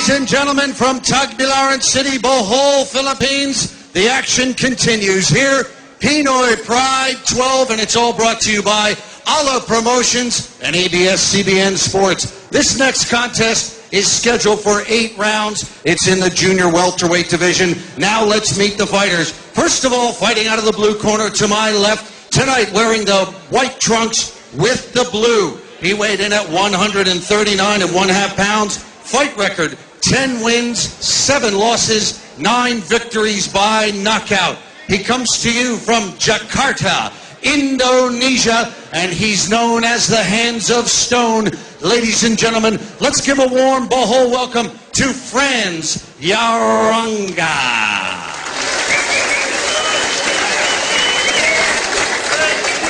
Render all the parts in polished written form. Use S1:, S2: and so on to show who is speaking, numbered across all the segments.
S1: Ladies and gentlemen, from Tagbilaran City, Bohol, Philippines, the action continues here. Pinoy Pride 12, and it's all brought to you by Allah Promotions and ABS-CBN Sports. This next contest is scheduled for 8 rounds. It's in the junior welterweight division. Now let's meet the fighters. First of all, fighting out of the blue corner to my left, tonight wearing the white trunks with the blue. He weighed in at 139.5 pounds. Fight record, 10 wins, 7 losses, 9 victories by knockout. He comes to you from Jakarta, Indonesia, and he's known as the Hands of Stone. Ladies and gentlemen, let's give a warm Bohol welcome to Franz Yaranga.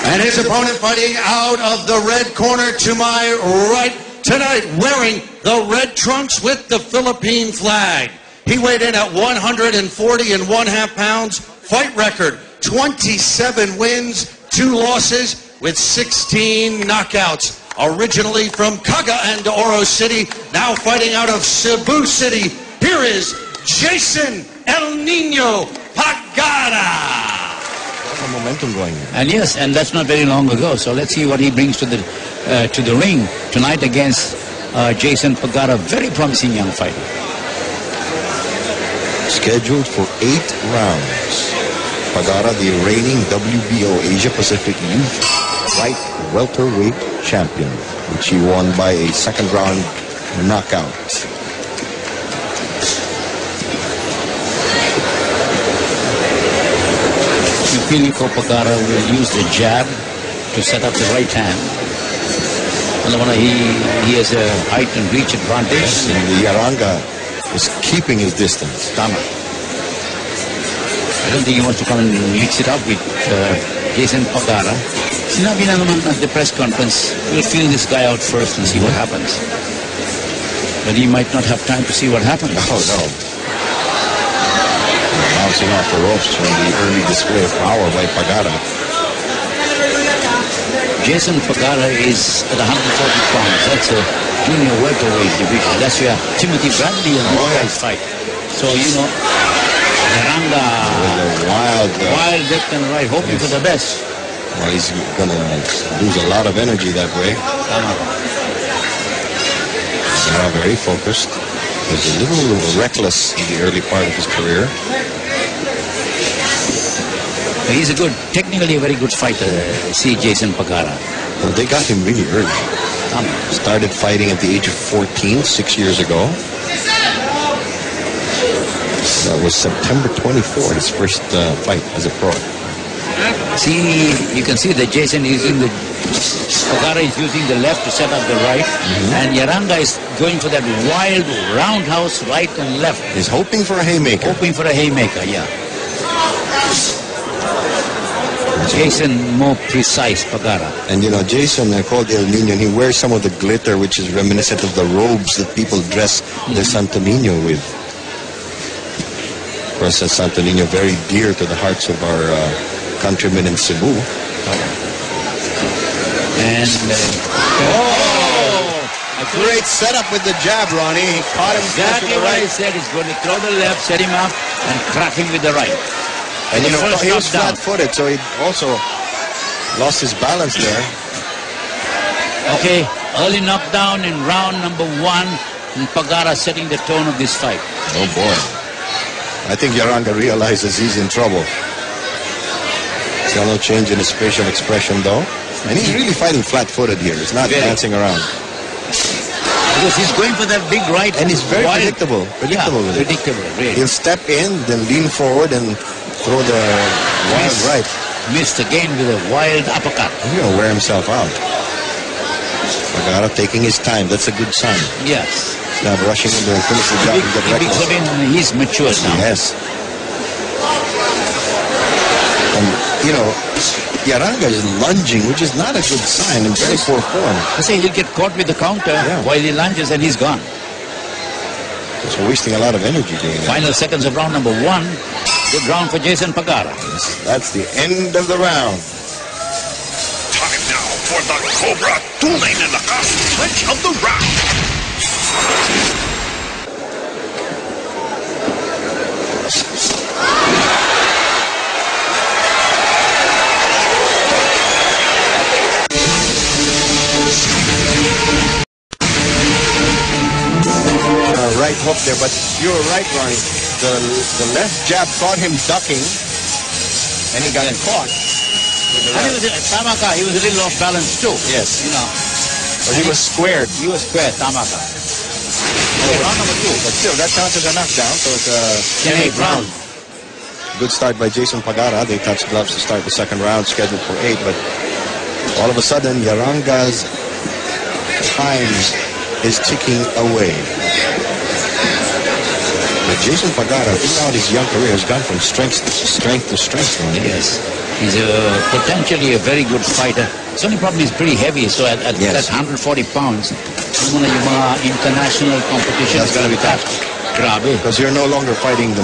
S1: And his opponent fighting out of the red corner to my right tonight, wearing the red trunks with the Philippine flag. He weighed in at 140.5 pounds. Fight record, 27 wins, 2 losses with 16 knockouts. Originally from Cagayan and Oro City, now fighting out of Cebu City. Here is Jason El Nino Pagara.
S2: Some momentum going.
S3: And yes, and that's not very long ago. So let's see what he brings to the ring tonight against Jason Pagara. Very promising young fighter.
S2: Scheduled for 8 rounds. Pagara, the reigning WBO Asia Pacific Youth Light Welterweight Champion, which he won by a second round knockout.
S3: Filippo Pagara will use the jab to set up the right hand. He has a height and reach advantage.
S2: Yes, and the Yaranga is keeping his distance.
S3: Tama. I don't think he wants to come and mix it up with Jason Pagara. Sinabi na naman at the press conference, we'll feel this guy out first and see what happens. But he might not have time to see what happens.
S2: Oh, no. Bouncing off the ropes from the early display of power by Pagara.
S3: Jason Pagara is at 140 pounds. That's a junior welterweight division. That's where Timothy Bradley and those guys fight. So, you know, Yaranga,
S2: wild
S3: left and right, hoping for the best.
S2: Well, he's going to lose a lot of energy that way. Now very focused. Was a little reckless in the early part of his career.
S3: He's technically a very good fighter, see Jason Pagara.
S2: Well, they got him really early. Started fighting at the age of 14, 6 years ago. That was September 24, his first fight as a pro.
S3: See, you can see that Jason is using Pagara is using the left to set up the right, and Yaranga is going for that wild roundhouse right and left.
S2: He's hoping for a haymaker.
S3: Yeah. Jason more precise, Pagara.
S2: And you know, Jason, called El Nino, he wears some of the glitter which is reminiscent of the robes that people dress their Santo Nino with. Of course, Santo Nino very dear to the hearts of our countrymen in Cebu.
S3: And
S2: a great setup with the jab, Ronnie. He caught him
S3: exactly what I said. He's going to throw the left, set him up, and crack him with the right.
S2: And you know, he was flat-footed, so he also lost his balance there.
S3: Okay, early knockdown in round number 1, and Pagara setting the tone of this fight.
S2: Oh boy. I think Yaranga realizes he's in trouble. Still no change in his facial expression though. And he's really fighting flat-footed here. He's not dancing around.
S3: Because he's going for that big right.
S2: And he's very predictable. Predictable with it.
S3: Predictable, really.
S2: He'll step in, then lean forward and throw the wild right.
S3: Missed again with a wild uppercut.
S2: He's going to wear himself out. Pagara taking his time. That's a good sign.
S3: Yes.
S2: He's not rushing into and finish the job and get reckless.
S3: He's matured now.
S2: Yes. And, you know, Yaranga is lunging, which is not a good sign, in very poor form.
S3: I say he'll get caught with the counter while he lunges and he's gone.
S2: Just wasting a lot of energy doing that.
S3: Final seconds of round number 1. Good round for Jason Pagara.
S2: Yes, that's the end of the round.
S4: Time now for the Cobra Tunay na Lakas stretch of the round.
S2: hook there, but you were right, Ronnie. The left jab caught him ducking, and he got caught.
S3: And Tamaka, he was a little off balance too.
S2: Yes.
S3: You know.
S2: Or he was squared.
S3: He was squared, Tamaka. Okay, round number 2.
S2: But still, that counts as a knockdown, so it's a
S3: 10-8 round.
S2: Good start by Jason Pagara. They touched gloves to start the second round, scheduled for 8, but all of a sudden, Yaranga's time is ticking away. But Jason Pagara, throughout his young career, has gone from strength to strength to strength.
S3: Yes. He's potentially a very good fighter. The only problem is pretty heavy, so at
S2: Yes.
S3: that 140 pounds, yung mga international competition
S2: That's gonna be tough.
S3: Grabe.
S2: Because you're no longer fighting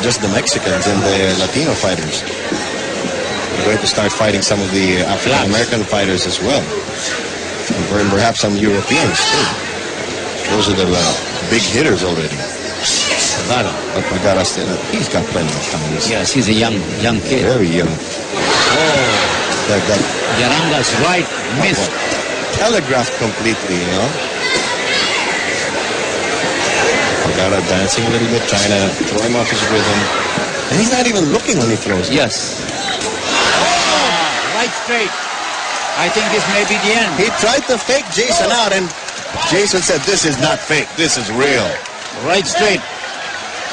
S2: just the Mexicans and the Latino fighters. You're going to start fighting some of the African American fighters as well. And perhaps some Europeans too. Those are the big hitters already.
S3: Pagara.
S2: But Pagara still, he's got plenty of time.
S3: Yes, he's a young kid.
S2: Very young. That
S3: Yaranga's right missed.
S2: telegraphed completely, you know. Pagara dancing a little bit, trying to throw him off his rhythm. And he's not even looking when he throws it.
S3: Yes. Right straight. I think this may be the end.
S2: He tried to fake Jason out, and Jason said, "This is not fake. This is real."
S3: Right straight.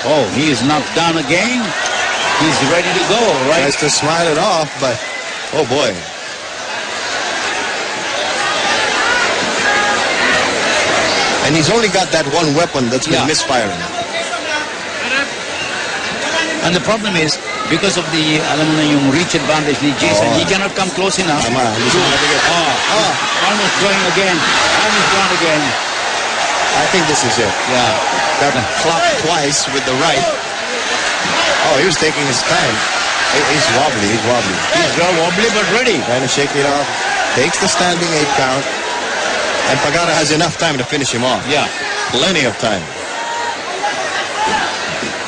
S3: Oh, he is knocked down again. He's ready to go, right?
S2: Tries to smile it off, but oh boy. And he's only got that one weapon that's been misfiring.
S3: And the problem is, because of the yung reach advantage ni Jason, he cannot come close enough. Almost going again. Almost gone again.
S2: I think this is it.
S3: Yeah.
S2: Got clocked twice with the right. Oh, he was taking his time. He's wobbly. He's wobbly.
S3: He's wobbly but ready.
S2: Trying to shake it off. Takes the standing 8 count. And Pagara has enough time to finish him off.
S3: Yeah.
S2: Plenty of time.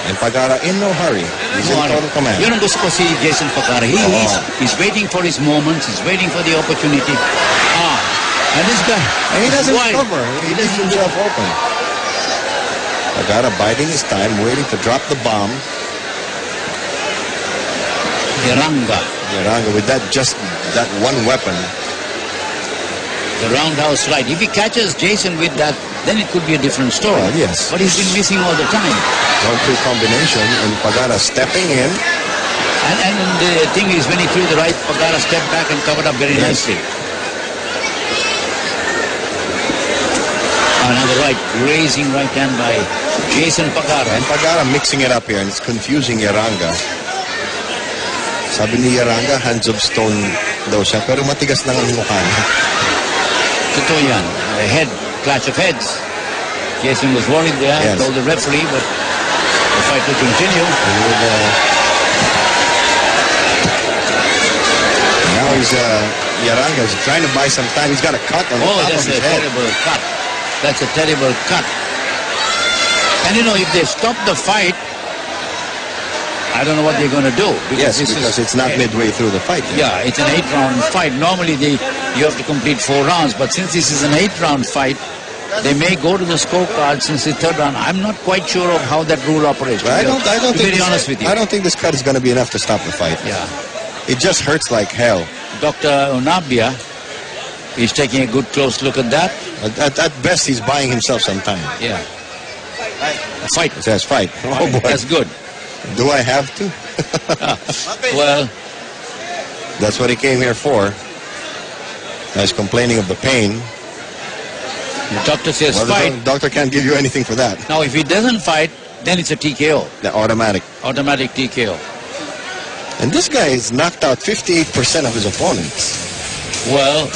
S2: And Pagara in no hurry. He's in total command.
S3: Yun ang gusto ko si Jason Pagara. He's waiting for his moments. He's waiting for the opportunity. And this guy...
S2: And he doesn't cover. He leaves himself open. Pagara biding his time, waiting to drop the bomb.
S3: Yaranga
S2: with that one weapon.
S3: The roundhouse right. If he catches Jason with that, then it could be a different story.
S2: Yes.
S3: But he's been missing all the time.
S2: 1-2 combination, and Pagara stepping in.
S3: And the thing is, when he threw the right, Pagara stepped back and covered up very nicely. Another right, grazing right hand by Jason Pagara.
S2: And Pagara mixing it up here, and it's confusing Yaranga. Sabi ni Yaranga, hands of stone daw siya, pero matigas lang ang mukha niya.
S3: Totoo yan. Head, clash of heads. Jason was worried there, told the referee, but the fight will continue.
S2: Now he's, Yaranga's trying to buy some time. He's got a cut on the top of his head.
S3: Terrible cut. That's a terrible cut. And you know, if they stop the fight, I don't know what they're going to do.
S2: Because it's not midway through the fight.
S3: Yeah, it's an 8-round fight. Normally, you have to complete 4 rounds. But since this is an 8-round fight, they may go to the scorecard since the 3rd round. I'm not quite sure of how that rule operates.
S2: I don't
S3: think to be very honest with you.
S2: I don't think this cut is going to be enough to stop the fight.
S3: Yeah.
S2: It just hurts like hell.
S3: Dr. Onabia is taking a good close look at that.
S2: At best, he's buying himself some time.
S3: Yeah. A fight.
S2: It says fight. Oh, boy.
S3: That's good.
S2: Do I have to?
S3: Well,
S2: that's what he came here for. Now he's complaining of the pain.
S3: The doctor says fight.
S2: The doctor can't give you anything for that.
S3: Now, if he doesn't fight, then it's a TKO.
S2: The automatic.
S3: Automatic TKO.
S2: And this guy has knocked out 58% of his opponents.
S3: Well,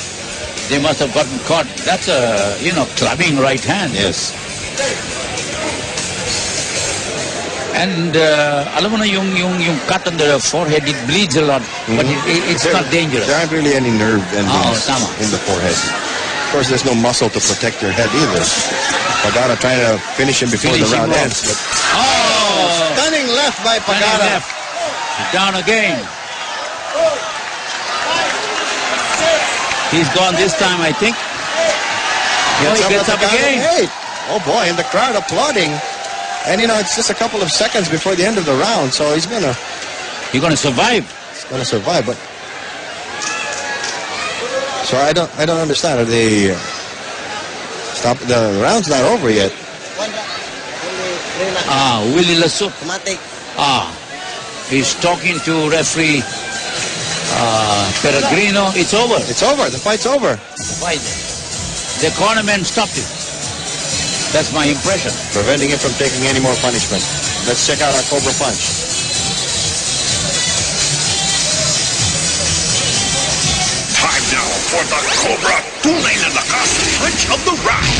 S3: they must have gotten caught. That's a, clubbing right hand.
S2: Yes.
S3: And alam mo na yung cut on the forehead, it bleeds a lot, but it's not dangerous.
S2: There aren't really any nerve endings in the forehead. Of course, there's no muscle to protect your head either. Pagara trying to finish him before the round ends. But stunning left by Pagara.
S3: Down again. He's gone this time, I think. He gets up again.
S2: Oh boy, and the crowd applauding. And, you know, it's just a couple of seconds before the end of the round, so he's going to
S3: survive.
S2: He's going to survive, but... So I don't understand. Are they... Stop, the round's not over yet.
S3: Willie Lasut. He's talking to referee Peregrino. It's over.
S2: It's over. The fight's over.
S3: Fight. The cornerman stopped it. That's my impression.
S2: Preventing him from taking any more punishment. Let's check out our Cobra Punch.
S4: Time now for the Cobra Tunay na Lakas Punch of the Round.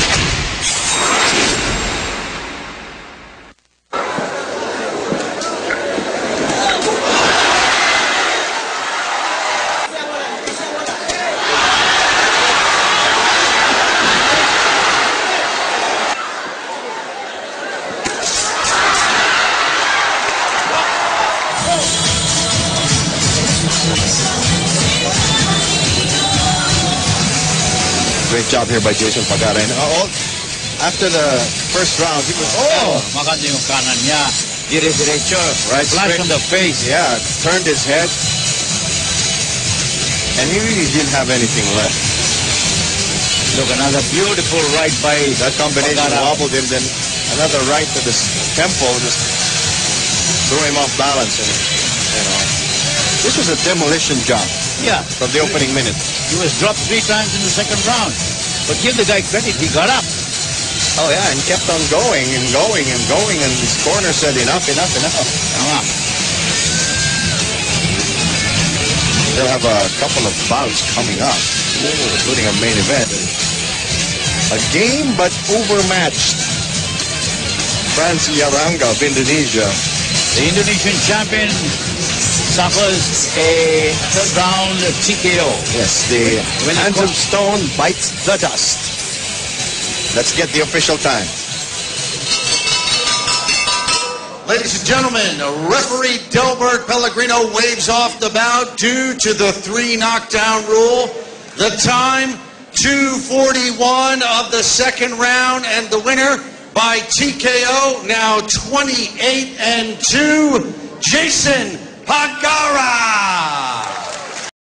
S2: Great job here by Jason Pagara. And after the first round, he was,
S3: maganda yung kanan niya. Dire-diretso.
S2: Right,
S3: Flash
S2: straight
S3: on the face.
S2: Yeah, turned his head. And he really didn't have anything left.
S3: Look, another beautiful right by
S2: That combination
S3: Pagara.
S2: wobbled him, then another right to the temple just threw him off balance. And, you know, this was a demolition job
S3: Yeah.
S2: from the opening minute.
S3: He was dropped 3 times in the second round. But give the guy credit, he got up.
S2: Oh, yeah, and kept on going and going and going, and his corner said, enough, enough, enough. They'll have a couple of bouts coming up, including a main event. A game, but overmatched. Franz Yaranga of Indonesia.
S3: The Indonesian champion suffers a third round TKO.
S2: Yes, the handsome stone bites the dust. Let's get the official time.
S1: Ladies and gentlemen, referee Delbert Pellegrino waves off the bout due to the 3 knockdown rule. The time, 2:41 of the second round, and the winner by TKO, now 28-2, Jason Pagara.